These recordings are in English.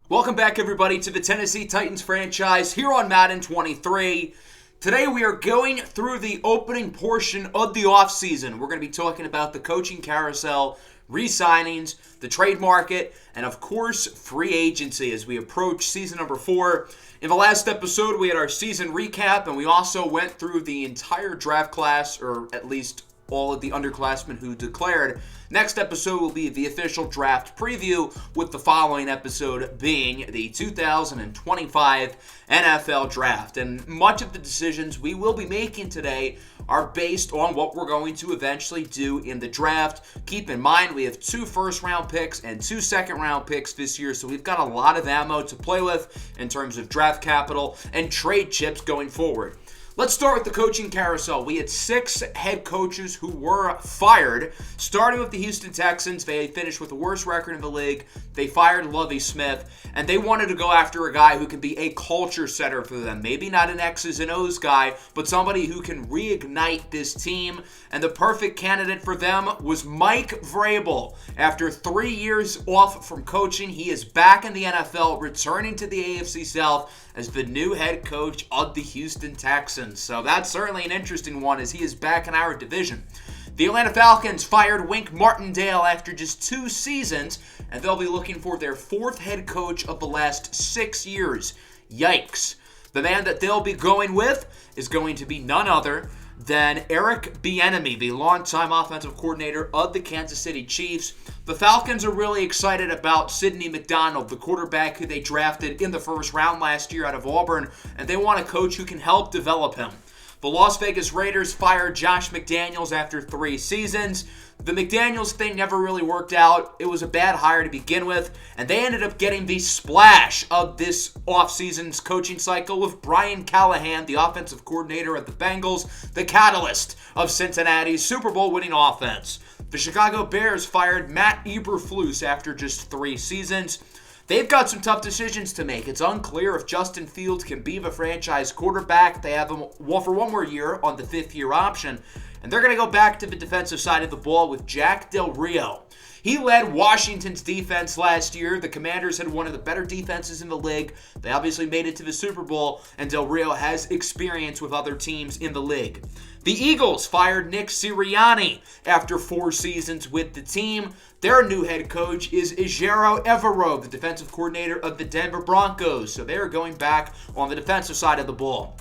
Welcome back, everybody, to the Tennessee Titans franchise here on Madden 23. Today we are going through the opening portion of the offseason. We're going to be talking about the coaching carousel, resignings, the trade market, and of course, free agency as we approach season number 4. In the last episode, we had our season recap, and we also went through the entire draft class, or at least all of the underclassmen who declared. Next episode will be the official draft preview, with the following episode being the 2025 NFL Draft. And much of the decisions we will be making today are based on what we're going to eventually do in the draft. Keep in mind, we have 2 first-round picks and 2 second-round picks this year, so we've got a lot of ammo to play with in terms of draft capital and trade chips going forward. Let's start with the coaching carousel. We had 6 head coaches who were fired, starting with the Houston Texans. They finished with the worst record in the league. They fired Lovie Smith, and they wanted to go after a guy who can be a culture setter for them. Maybe not an X's and O's guy, but somebody who can reignite this team. And the perfect candidate for them was Mike Vrabel. After 3 years off from coaching, he is back in the NFL, returning to the AFC South as the new head coach of the Houston Texans. So that's certainly an interesting one, as he is back in our division. The Atlanta Falcons fired Wink Martindale after just 2 seasons, and they'll be looking for their 4th head coach of the last 6 years. Yikes. The man that they'll be going with is going to be none other than Eric Bieniemy, the longtime offensive coordinator of the Kansas City Chiefs. The Falcons are really excited about Sidney McDonald, the quarterback who they drafted in the first round last year out of Auburn, and they want a coach who can help develop him. The Las Vegas Raiders fired Josh McDaniels after 3 seasons. The McDaniels thing never really worked out. It was a bad hire to begin with, and they ended up getting the splash of this offseason's coaching cycle with Brian Callahan, the offensive coordinator of the Bengals, the catalyst of Cincinnati's Super Bowl winning offense. The Chicago Bears fired Matt Eberflus after just 3 seasons. They've got some tough decisions to make. It's unclear if Justin Fields can be the franchise quarterback. They have him for 1 more year on the 5th-year option. And they're going to go back to the defensive side of the ball with Jack Del Rio. He led Washington's defense last year. The Commanders had one of the better defenses in the league. They obviously made it to the Super Bowl, and Del Rio has experience with other teams in the league. The Eagles fired Nick Sirianni after 4 seasons with the team. Their new head coach is Ejiro Evero, the defensive coordinator of the Denver Broncos. So they are going back on the defensive side of the ball.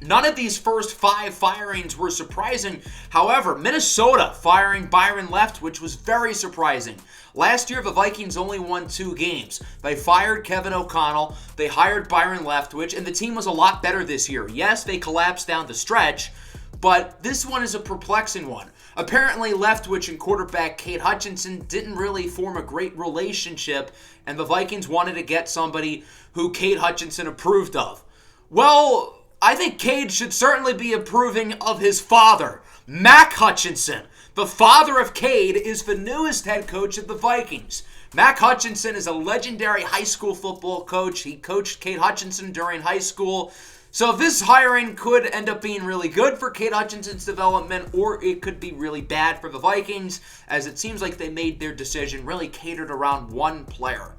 None of these first 5 firings were surprising. However, Minnesota firing Byron Leftwich was very surprising. Last year, the Vikings only won 2 games. They fired Kevin O'Connell, they hired Byron Leftwich, and the team was a lot better this year. Yes, they collapsed down the stretch, but this one is a perplexing one. Apparently, Leftwich and quarterback Cade Hutchinson didn't really form a great relationship, and the Vikings wanted to get somebody who Cade Hutchinson approved of. Well, I think Cade should certainly be approving of his father, Mac Hutchinson. The father of Cade is the newest head coach of the Vikings. Mac Hutchinson is a legendary high school football coach. He coached Cade Hutchinson during high school. So this hiring could end up being really good for Cade Hutchinson's development, or it could be really bad for the Vikings, as it seems like they made their decision really catered around one player.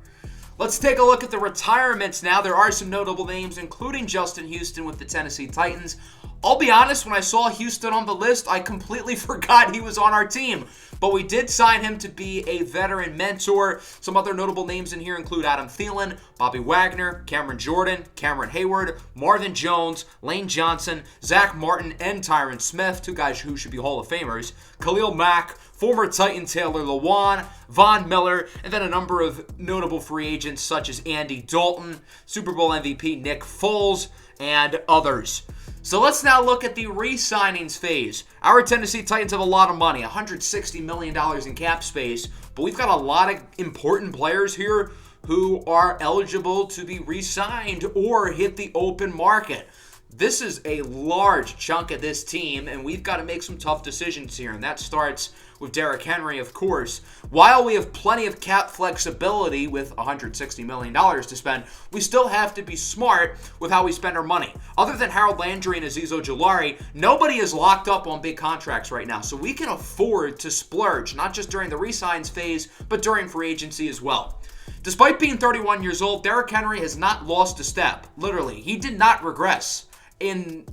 Let's take a look at the retirements now. There are some notable names, including Justin Houston with the Tennessee Titans. I'll be honest, when I saw Houston on the list, I completely forgot he was on our team. But we did sign him to be a veteran mentor. Some other notable names in here include Adam Thielen, Bobby Wagner, Cameron Jordan, Cameron Hayward, Marvin Jones, Lane Johnson, Zach Martin, and Tyron Smith, 2 guys who should be Hall of Famers, Khalil Mack, former Titan Taylor Lewan, Von Miller, and then a number of notable free agents such as Andy Dalton, Super Bowl MVP Nick Foles, and others. So let's now look at the re-signings phase. Our Tennessee Titans have a lot of money, $160 million in cap space, but we've got a lot of important players here who are eligible to be re-signed or hit the open market. This is a large chunk of this team, and we've got to make some tough decisions here, and that starts with Derrick Henry, of course. While we have plenty of cap flexibility with $160 million to spend, we still have to be smart with how we spend our money. Other than Harold Landry and Azeez Ojulari, nobody is locked up on big contracts right now, so we can afford to splurge, not just during the re-signs phase, but during free agency as well. Despite being 31 years old, Derrick Henry has not lost a step. Literally, he did not regress in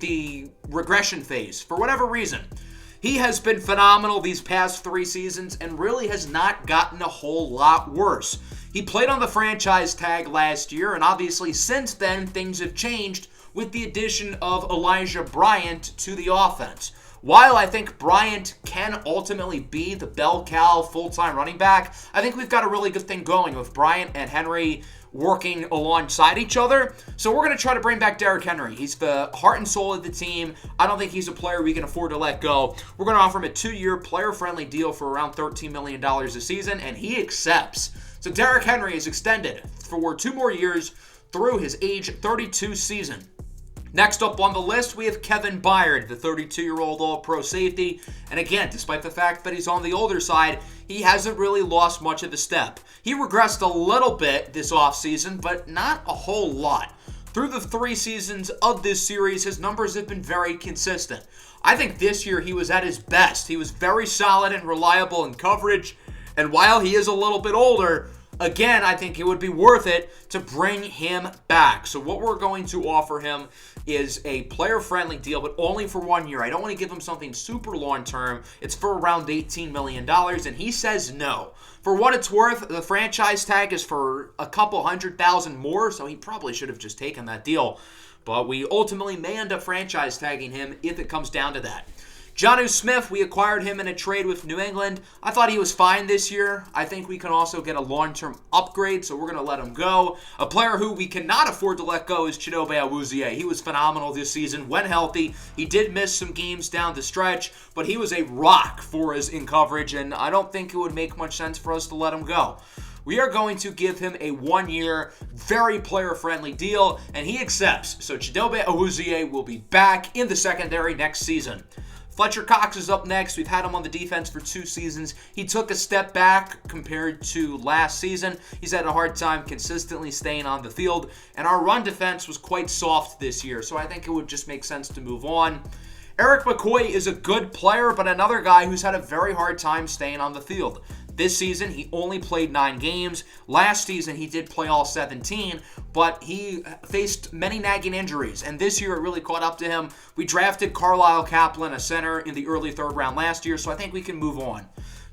the regression phase for whatever reason. He has been phenomenal these past 3 seasons and really has not gotten a whole lot worse. He played on the franchise tag last year, and obviously since then things have changed with the addition of Elijah Bryant to the offense. While I think Bryant can ultimately be the bell cow full-time running back, I think we've got a really good thing going with Bryant and Henry working alongside each other. So we're going to try to bring back Derrick Henry. He's the heart and soul of the team. I don't think he's a player we can afford to let go. We're going to offer him a 2-year player-friendly deal for around $13 million a season, and he accepts. So Derrick Henry is extended for 2 more years through his age 32 season. Next up on the list, we have Kevin Byard, the 32-year-old All-Pro safety. And again, despite the fact that he's on the older side, he hasn't really lost much of a step. He regressed a little bit this offseason, but not a whole lot. Through the 3 seasons of this series, his numbers have been very consistent. I think this year he was at his best. He was very solid and reliable in coverage. And while he is a little bit older, again, I think it would be worth it to bring him back. So what we're going to offer him is a player-friendly deal, but only for 1 year. I don't want to give him something super long-term. It's for around $18 million, and he says no. For what it's worth, the franchise tag is for a couple $100,000 more, so he probably should have just taken that deal. But we ultimately may end up franchise tagging him if it comes down to that. Jonnu Smith, we acquired him in a trade with New England. I thought he was fine this year. I think we can also get a long-term upgrade, so we're going to let him go. A player who we cannot afford to let go is Chidobe Awuzie. He was phenomenal this season when healthy. He did miss some games down the stretch, but he was a rock for us in coverage, and I don't think it would make much sense for us to let him go. We are going to give him a 1-year, very player-friendly deal, and he accepts. So Chidobe Awuzie will be back in the secondary next season. Fletcher Cox is up next. We've had him on the defense for 2 seasons. He took a step back compared to last season. He's had a hard time consistently staying on the field, and our run defense was quite soft this year, so I think it would just make sense to move on. Eric McCoy is a good player, but another guy who's had a very hard time staying on the field. This season, he only played 9 games. Last season, he did play all 17, but he faced many nagging injuries, and this year it really caught up to him. We drafted Carlisle Kaplan, a center, in the early 3rd round last year, so I think we can move on.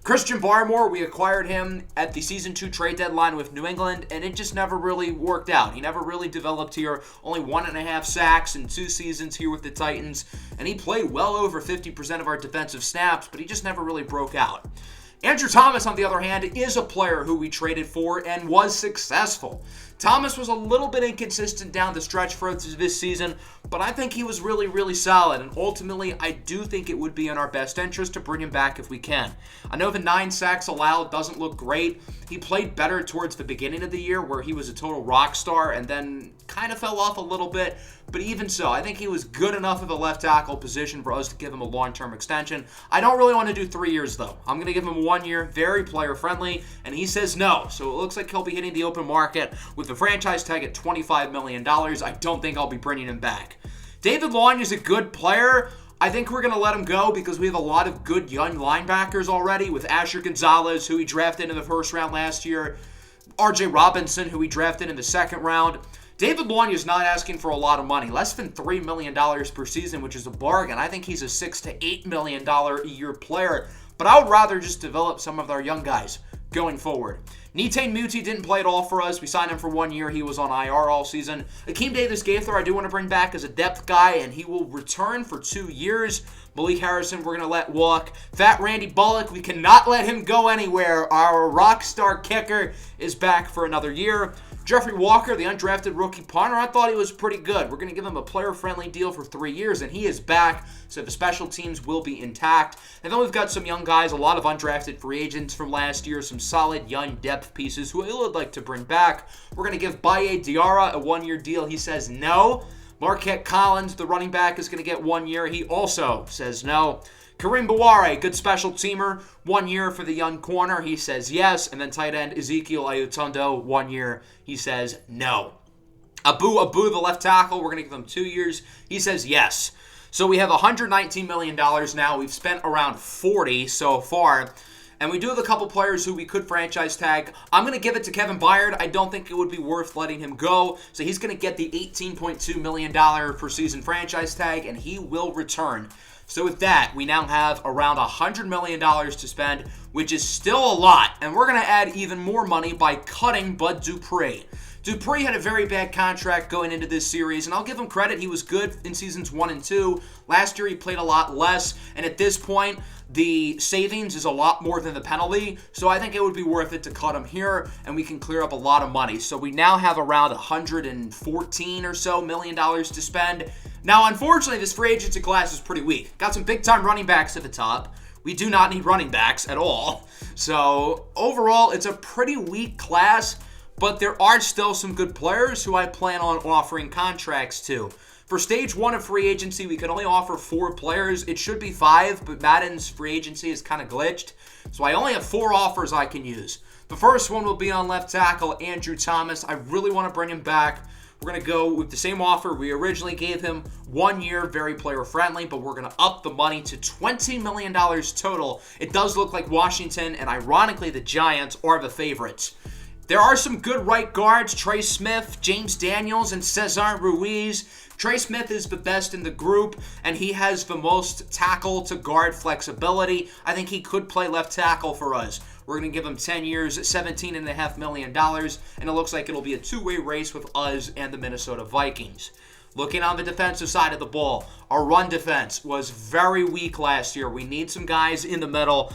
Christian Barmore, we acquired him at the Season 2 trade deadline with New England, and it just never really worked out. He never really developed here. Only 1.5 sacks in 2 seasons here with the Titans, and he played well over 50% of our defensive snaps, but he just never really broke out. Andrew Thomas, on the other hand, is a player who we traded for and was successful. Thomas was a little bit inconsistent down the stretch for this season, but I think he was really, really solid, and ultimately, I do think it would be in our best interest to bring him back if we can. I know the 9 sacks allowed doesn't look great. He played better towards the beginning of the year where he was a total rock star and then kind of fell off a little bit, but even so, I think he was good enough of a left tackle position for us to give him a long-term extension. I don't really want to do 3 years, though. I'm going to give him 1 year, very player-friendly, and he says no, so it looks like he'll be hitting the open market with the franchise tag at $25 million. I don't think I'll be bringing him back. David Long is a good player. I think we're going to let him go because we have a lot of good young linebackers already with Asher Gonzalez, who we drafted in the 1st round last year, R.J. Robinson, who we drafted in the 2nd round. David Long is not asking for a lot of money, less than $3 million per season, which is a bargain. I think he's a $6 to $8 million a year player, but I would rather just develop some of our young guys going forward. Nitane Muti didn't play at all for us. We signed him for 1 year. He was on IR all season. Akeem Davis-Gaither, I do want to bring back as a depth guy, and he will return for 2 years. Malik Harrison, we're going to let walk. Fat Randy Bullock, we cannot let him go anywhere. Our rock star kicker is back for another year. Jeffrey Walker, the undrafted rookie punter, I thought he was pretty good. We're going to give him a player-friendly deal for 3 years, and he is back, so the special teams will be intact. And then we've got some young guys, a lot of undrafted free agents from last year, some solid young depth pieces who I would like to bring back. We're going to give Baye Diarra a 1-year deal. He says no. Marquette Collins, the running back, is going to get 1 year. He also says no. Kareem Bouare, good special teamer, 1 year for the young corner. He says yes. And then tight end Ezekiel Ayutondo, 1 year. He says no. Abu, the left tackle, we're going to give him 2 years. He says yes. So we have $119 million now. We've spent around $40 so far. And we do have a couple players who we could franchise tag. I'm going to give it to Kevin Byard. I don't think it would be worth letting him go. So he's going to get the $18.2 million per season franchise tag, and he will return. So with that, we now have around $100 million to spend, which is still a lot. And we're going to add even more money by cutting Bud Dupree. Dupree had a very bad contract going into this series, and I'll give him credit. He was good in seasons 1 and 2. Last year, he played a lot less, and at this point, the savings is a lot more than the penalty, so I think it would be worth it to cut him here, and we can clear up a lot of money. So we now have around $114 or so million to spend. Now, unfortunately, this free agency class is pretty weak. Got some big-time running backs at the top. We do not need running backs at all. So overall, it's a pretty weak class, but there are still some good players who I plan on offering contracts to. For stage 1 of free agency, we can only offer 4 players. It should be 5, but Madden's free agency is kind of glitched. So I only have 4 offers I can use. The first one will be on left tackle, Andrew Thomas. I really want to bring him back. We're going to go with the same offer we originally gave him. 1 year, very player friendly, but we're going to up the money to $20 million total. It does look like Washington and ironically the Giants are the favorites. There are some good right guards, Trey Smith, James Daniels, and Cesar Ruiz. Trey Smith is the best in the group, and he has the most tackle to guard flexibility. I think he could play left tackle for us. We're going to give him 10 years, $17.5 million, and it looks like it'll be a two-way race with us and the Minnesota Vikings. Looking on the defensive side of the ball, our run defense was very weak last year. We need some guys in the middle.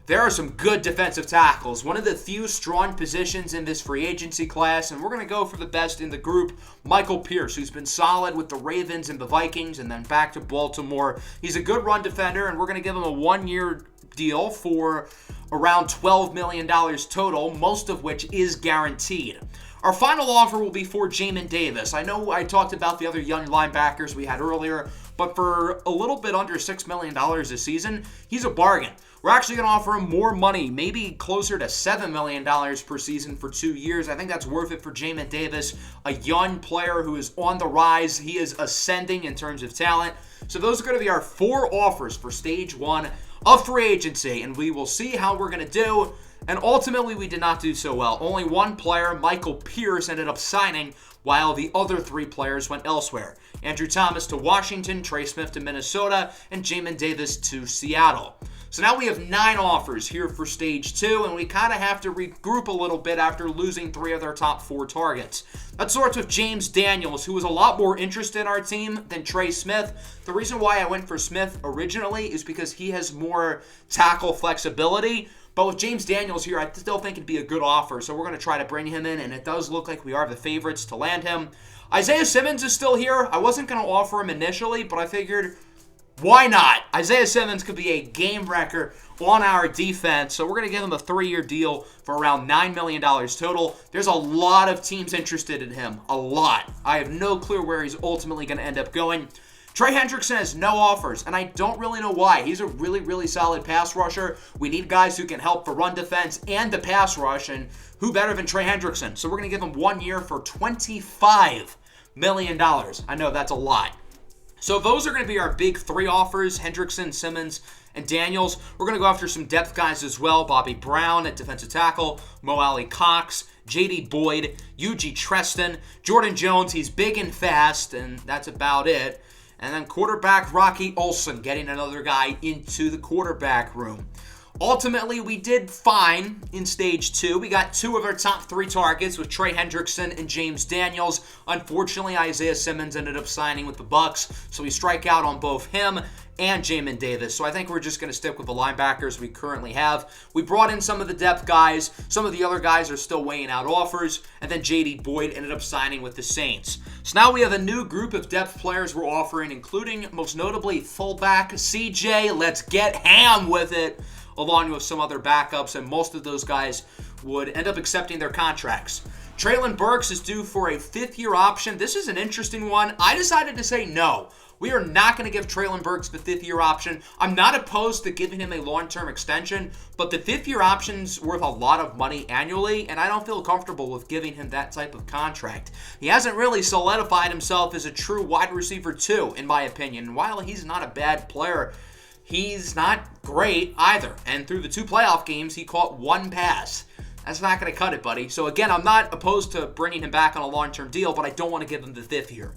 There are some good defensive tackles, one of the few strong positions in this free agency class, and we're going to go for the best in the group, Michael Pierce, who's been solid with the Ravens and the Vikings and then back to Baltimore. He's a good run defender, and we're going to give him a 1-year deal for around $12 million total, most of which is guaranteed. Our final offer will be for Jamin Davis. I know I talked about the other young linebackers we had earlier, but for a little bit under $6 million a season, he's a bargain. We're actually going to offer him more money, maybe closer to $7 million per season for 2 years. I think that's worth it for Jamin Davis, a young player who is on the rise. He is ascending in terms of talent. So those are going to be our 4 offers for stage 1 of free agency, and we will see how we're going to do. And ultimately, we did not do so well. Only one player, Michael Pierce, ended up signing, while the other 3 players went elsewhere. Andrew Thomas to Washington, Trey Smith to Minnesota, and Jamin Davis to Seattle. So now we have 9 offers here for stage 2, and we kind of have to regroup a little bit after losing 3 of their top 4 targets. That starts with James Daniels, who was a lot more interested in our team than Trey Smith. The reason why I went for Smith originally is because he has more tackle flexibility. But with James Daniels here, I still think it'd be a good offer, so we're going to try to bring him in, and it does look like we are the favorites to land him. Isaiah Simmons is still here. I wasn't going to offer him initially, but I figured, why not? Isaiah Simmons could be a game wrecker on our defense, so we're going to give him a 3-year deal for around $9 million total. There's a lot of teams interested in him, a lot. I have no clue where he's ultimately going to end up going. Trey Hendrickson has no offers, and I don't really know why. He's a really, really solid pass rusher. We need guys who can help the run defense and the pass rush, and who better than Trey Hendrickson? So we're going to give him 1 year for $25 million. I know that's a lot. So those are going to be our big 3 offers, Hendrickson, Simmons, and Daniels. We're going to go after some depth guys as well. Bobby Brown at defensive tackle, Mo Alley Cox, J.D. Boyd, Eugene Treston, Jordan Jones. He's big and fast, and that's about it. And then quarterback Rocky Olson, getting another guy into the quarterback room. Ultimately, we did fine in stage 2. We got 2 of our top 3 targets with Trey Hendrickson and James Daniels. Unfortunately, Isaiah Simmons ended up signing with the Bucs, so we strike out on both him and Jamin Davis. So I think we're just going to stick with the linebackers we currently have. We brought in some of the depth guys. Some of the other guys are still weighing out offers. And then J.D. Boyd ended up signing with the Saints. So now we have a new group of depth players we're offering, including most notably fullback CJ. Let's get ham with it, along with some other backups, and most of those guys would end up accepting their contracts. Treylon Burks is due for a 5th-year option. This is an interesting one. I decided to say no. We are not going to give Treylon Burks the 5th-year option. I'm not opposed to giving him a long-term extension, but the 5th-year option's worth a lot of money annually, and I don't feel comfortable with giving him that type of contract. He hasn't really solidified himself as a true wide receiver 2, in my opinion. While he's not a bad player, he's not great either. And through the 2 playoff games, he caught 1 pass. That's not going to cut it, buddy. So again, I'm not opposed to bringing him back on a long-term deal, but I don't want to give him the fifth here.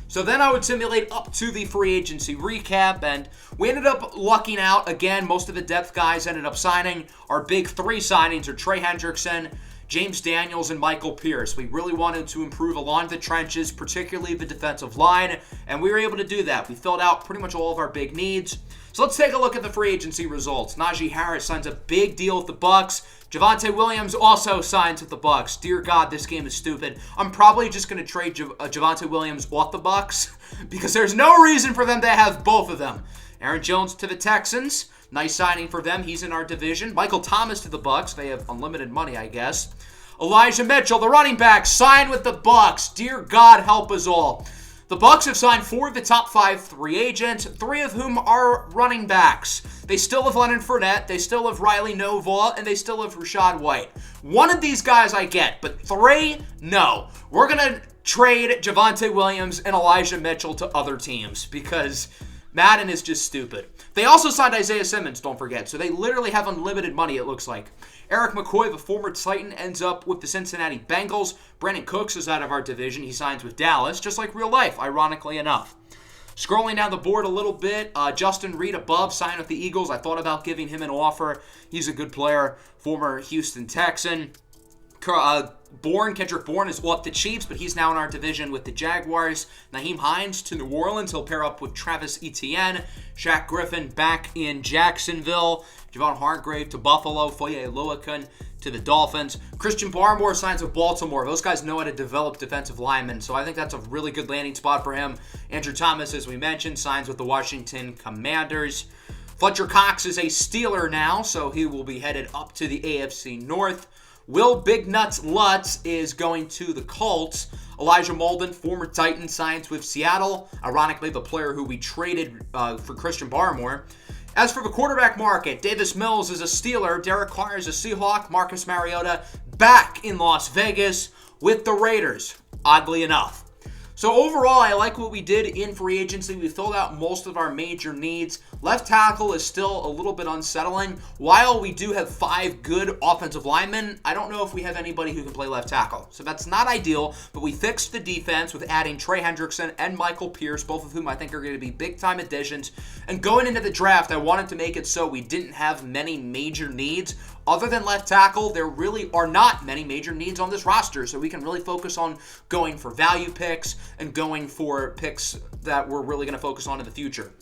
So then I would simulate up to the free agency recap, and we ended up lucking out. Again, most of the depth guys ended up signing. Our big 3 signings are Trey Hendrickson, James Daniels, and Michael Pierce. We really wanted to improve along the trenches, particularly the defensive line, and we were able to do that. We filled out pretty much all of our big needs. So let's take a look at the free agency results. Najee Harris signs a big deal with the Bucs. Javonte Williams also signs with the Bucs. Dear God, this game is stupid. I'm probably just going to trade Javonte Williams off the Bucs because there's no reason for them to have both of them. Aaron Jones to the Texans. Nice signing for them. He's in our division. Michael Thomas to the Bucs. They have unlimited money, I guess. Elijah Mitchell, the running back, signed with the Bucs. Dear God, help us all. The Bucs have signed 4 of the top 5 free agents, 3 of whom are running backs. They still have Leonard Fournette, they still have Riley Nova, and they still have Rachaad White. 1 of these guys I get, but 3, no. We're going to trade Javonte Williams and Elijah Mitchell to other teams because Madden is just stupid. They also signed Isaiah Simmons, don't forget, so they literally have unlimited money, it looks like. Eric McCoy, the former Titan, ends up with the Cincinnati Bengals. Brandon Cooks is out of our division. He signs with Dallas, just like real life, ironically enough. Scrolling down the board a little bit, Justin Reed above signed with the Eagles. I thought about giving him an offer. He's a good player, former Houston Texan. Kendrick Bourne is off the Chiefs, but he's now in our division with the Jaguars. Nyheim Hines to New Orleans. He'll pair up with Travis Etienne. Shaq Griffin back in Jacksonville. Javon Hargrave to Buffalo. Foye Oluokun to the Dolphins. Christian Barmore signs with Baltimore. Those guys know how to develop defensive linemen, so I think that's a really good landing spot for him. Andrew Thomas, as we mentioned, signs with the Washington Commanders. Fletcher Cox is a Steeler now, so he will be headed up to the AFC North. Will Big Nuts Lutz is going to the Colts. Elijah Molden, former Titan, signs with Seattle. Ironically, the player who we traded for Christian Barmore. As for the quarterback market, Davis Mills is a Steeler. Derek Carr is a Seahawk. Marcus Mariota back in Las Vegas with the Raiders, oddly enough. So overall, I like what we did in free agency. We filled out most of our major needs. Left tackle is still a little bit unsettling. While we do have 5 good offensive linemen, I don't know if we have anybody who can play left tackle. So that's not ideal, but we fixed the defense with adding Trey Hendrickson and Michael Pierce, both of whom I think are going to be big-time additions. And going into the draft, I wanted to make it so we didn't have many major needs. Other than left tackle, there really are not many major needs on this roster, so we can really focus on going for value picks and going for picks that we're really going to focus on in the future.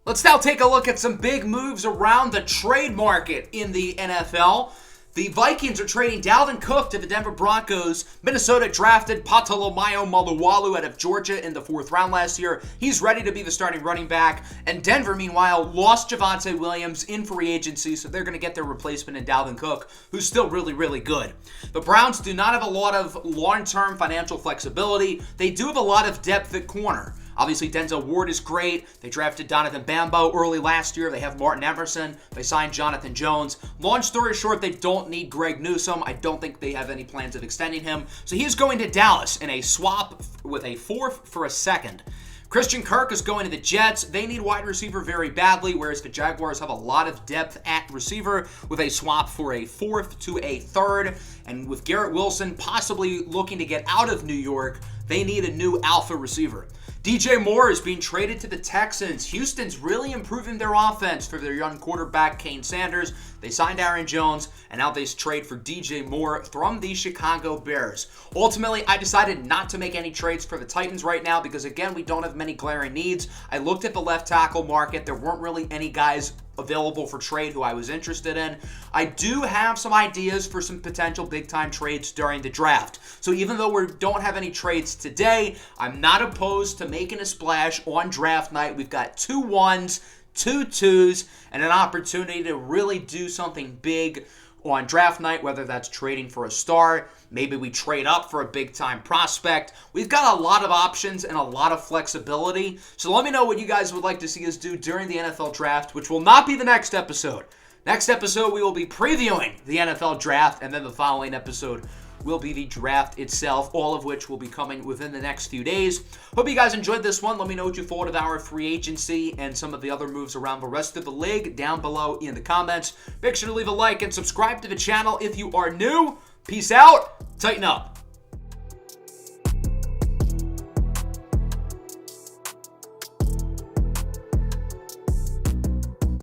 Let's now take a look at some big moves around the trade market in the NFL. The Vikings are trading Dalvin Cook to the Denver Broncos. Minnesota drafted Patalomayo Maluwalu out of Georgia in the 4th round last year. He's ready to be the starting running back. And Denver, meanwhile, lost Javonte Williams in free agency, so they're going to get their replacement in Dalvin Cook, who's still really, really good. The Browns do not have a lot of long-term financial flexibility. They do have a lot of depth at corner. Obviously, Denzel Ward is great. They drafted Donovan Bambo early last year. They have Martin Emerson. They signed Jonathan Jones. Long story short, they don't need Greg Newsome. I don't think they have any plans of extending him. So he's going to Dallas in a swap with a 4th for a 2nd. Christian Kirk is going to the Jets. They need wide receiver very badly, whereas the Jaguars have a lot of depth at receiver with a swap for a 4th to a 3rd. And with Garrett Wilson possibly looking to get out of New York, they need a new alpha receiver. DJ Moore is being traded to the Texans. Houston's really improving their offense for their young quarterback, Kane Sanders. They signed Aaron Jones, and now they trade for DJ Moore from the Chicago Bears. Ultimately, I decided not to make any trades for the Titans right now because, again, we don't have many glaring needs. I looked at the left tackle market. There weren't really any guys available for trade who I was interested in. I do have some ideas for some potential big-time trades during the draft. So even though we don't have any trades today, I'm not opposed to making a splash on draft night. We've got 2 1s, 2 2s, and an opportunity to really do something big on draft night, whether that's trading for a star, maybe we trade up for a big-time prospect. We've got a lot of options and a lot of flexibility. So let me know what you guys would like to see us do during the NFL draft, which will not be the next episode. Next episode, we will be previewing the NFL draft, and then the following episode will be the draft itself, all of which will be coming within the next few days. Hope you guys enjoyed this one. Let me know what you thought of our free agency and some of the other moves around the rest of the league down below in the comments. Make sure to leave a like and subscribe to the channel if you are new. Peace out. Tighten up.